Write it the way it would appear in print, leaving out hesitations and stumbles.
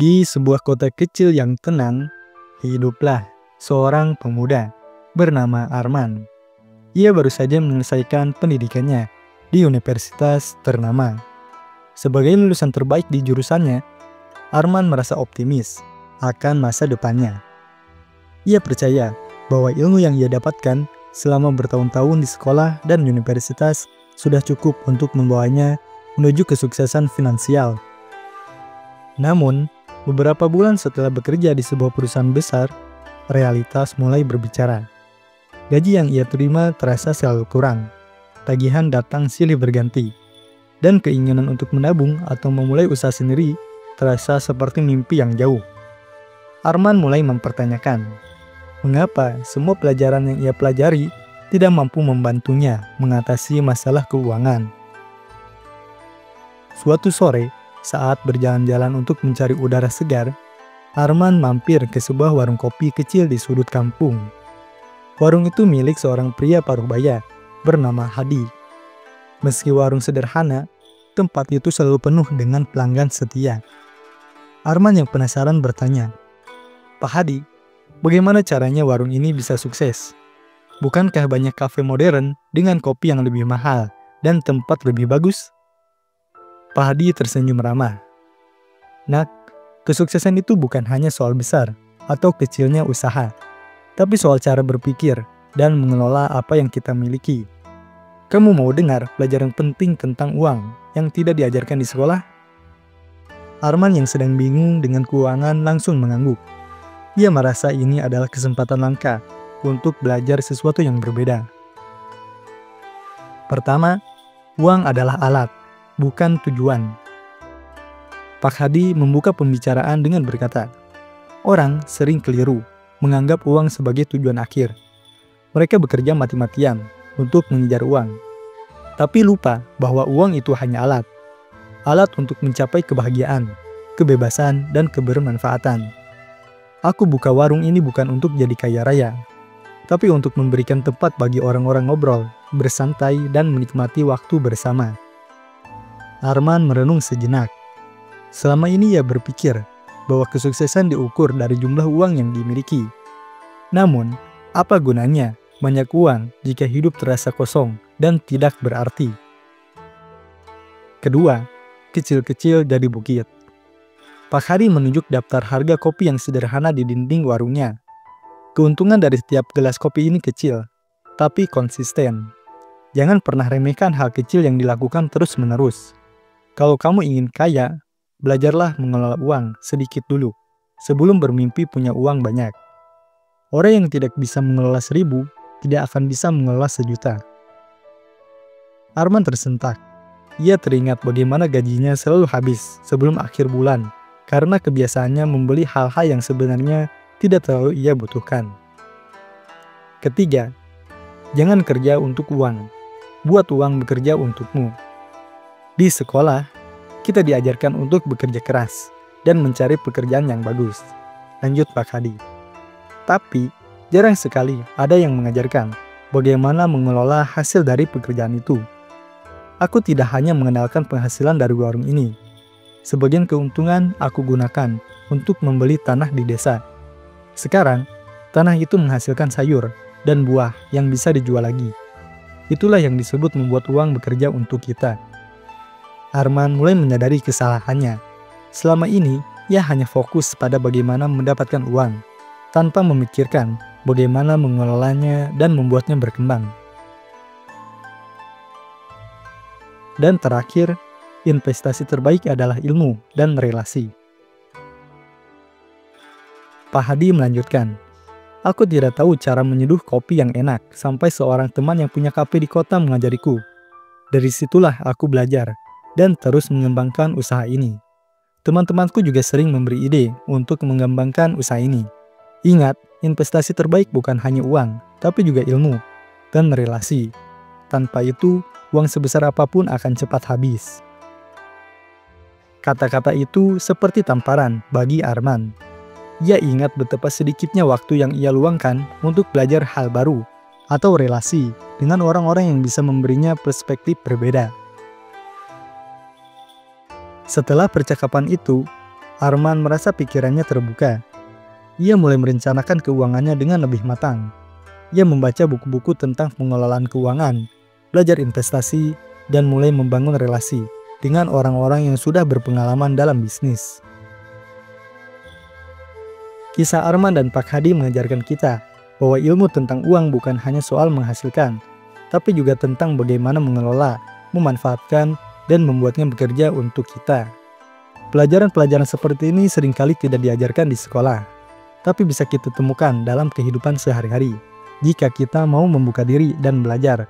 Di sebuah kota kecil yang tenang, hiduplah seorang pemuda bernama Arman. Ia baru saja menyelesaikan pendidikannya di universitas ternama. Sebagai lulusan terbaik di jurusannya, Arman merasa optimis akan masa depannya. Ia percaya bahwa ilmu yang ia dapatkan selama bertahun-tahun di sekolah dan universitas sudah cukup untuk membawanya menuju kesuksesan finansial. Namun, beberapa bulan setelah bekerja di sebuah perusahaan besar, realitas mulai berbicara. Gaji yang ia terima terasa selalu kurang. Tagihan datang silih berganti. Dan keinginan untuk menabung atau memulai usaha sendiri terasa seperti mimpi yang jauh. Arman mulai mempertanyakan, mengapa semua pelajaran yang ia pelajari tidak mampu membantunya mengatasi masalah keuangan. Suatu sore, saat berjalan-jalan untuk mencari udara segar, Arman mampir ke sebuah warung kopi kecil di sudut kampung. Warung itu milik seorang pria paruh baya bernama Hadi. Meski warung sederhana, tempat itu selalu penuh dengan pelanggan setia. Arman yang penasaran bertanya, "Pak Hadi, bagaimana caranya warung ini bisa sukses? Bukankah banyak kafe modern dengan kopi yang lebih mahal dan tempat lebih bagus?" Pak Hadi tersenyum ramah. "Nak, kesuksesan itu bukan hanya soal besar atau kecilnya usaha, tapi soal cara berpikir dan mengelola apa yang kita miliki. Kamu mau dengar pelajaran penting tentang uang yang tidak diajarkan di sekolah?" Arman yang sedang bingung dengan keuangan langsung mengangguk. Ia merasa ini adalah kesempatan langka untuk belajar sesuatu yang berbeda. Pertama, uang adalah alat, bukan tujuan. Pak Hadi membuka pembicaraan dengan berkata, "Orang sering keliru menganggap uang sebagai tujuan akhir. Mereka bekerja mati-matian untuk mengejar uang, tapi lupa bahwa uang itu hanya alat. Alat untuk mencapai kebahagiaan, kebebasan, dan kebermanfaatan. Aku buka warung ini bukan untuk jadi kaya raya, tapi untuk memberikan tempat bagi orang-orang ngobrol, bersantai, dan menikmati waktu bersama." Arman merenung sejenak. Selama ini ia berpikir bahwa kesuksesan diukur dari jumlah uang yang dimiliki. Namun, apa gunanya banyak uang jika hidup terasa kosong dan tidak berarti? Kedua, kecil-kecil jadi bukit. Pak Hadi menunjuk daftar harga kopi yang sederhana di dinding warungnya. Keuntungan dari setiap gelas kopi ini kecil, tapi konsisten. Jangan pernah remehkan hal kecil yang dilakukan terus-menerus. Kalau kamu ingin kaya, belajarlah mengelola uang sedikit dulu, sebelum bermimpi punya uang banyak. Orang yang tidak bisa mengelola 1.000, tidak akan bisa mengelola 1.000.000. Arman tersentak. Ia teringat bagaimana gajinya selalu habis sebelum akhir bulan, karena kebiasaannya membeli hal-hal yang sebenarnya tidak terlalu ia butuhkan. Ketiga, jangan kerja untuk uang. Buat uang bekerja untukmu. Di sekolah, kita diajarkan untuk bekerja keras dan mencari pekerjaan yang bagus, lanjut Pak Hadi. Tapi, jarang sekali ada yang mengajarkan bagaimana mengelola hasil dari pekerjaan itu. Aku tidak hanya mengenalkan penghasilan dari warung ini. Sebagian keuntungan aku gunakan untuk membeli tanah di desa. Sekarang, tanah itu menghasilkan sayur dan buah yang bisa dijual lagi. Itulah yang disebut membuat uang bekerja untuk kita. Arman mulai menyadari kesalahannya. Selama ini, ia hanya fokus pada bagaimana mendapatkan uang, tanpa memikirkan bagaimana mengelolanya dan membuatnya berkembang. Dan terakhir, investasi terbaik adalah ilmu dan relasi. Pak Hadi melanjutkan, "Aku tidak tahu cara menyeduh kopi yang enak sampai seorang teman yang punya kafe di kota mengajariku. Dari situlah aku belajar dan terus mengembangkan usaha ini. Teman-temanku juga sering memberi ide untuk mengembangkan usaha ini. Ingat, investasi terbaik bukan hanya uang, tapi juga ilmu dan relasi. Tanpa itu, uang sebesar apapun akan cepat habis." Kata-kata itu seperti tamparan bagi Arman. Ia ingat betapa sedikitnya waktu yang ia luangkan untuk belajar hal baru atau relasi dengan orang-orang yang bisa memberinya perspektif berbeda. Setelah percakapan itu, Arman merasa pikirannya terbuka. Ia mulai merencanakan keuangannya dengan lebih matang. Ia membaca buku-buku tentang pengelolaan keuangan, belajar investasi, dan mulai membangun relasi dengan orang-orang yang sudah berpengalaman dalam bisnis. Kisah Arman dan Pak Hadi mengajarkan kita bahwa ilmu tentang uang bukan hanya soal menghasilkan, tapi juga tentang bagaimana mengelola, memanfaatkan, dan membuatnya bekerja untuk kita. Pelajaran-pelajaran seperti ini seringkali tidak diajarkan di sekolah, tapi bisa kita temukan dalam kehidupan sehari-hari jika kita mau membuka diri dan belajar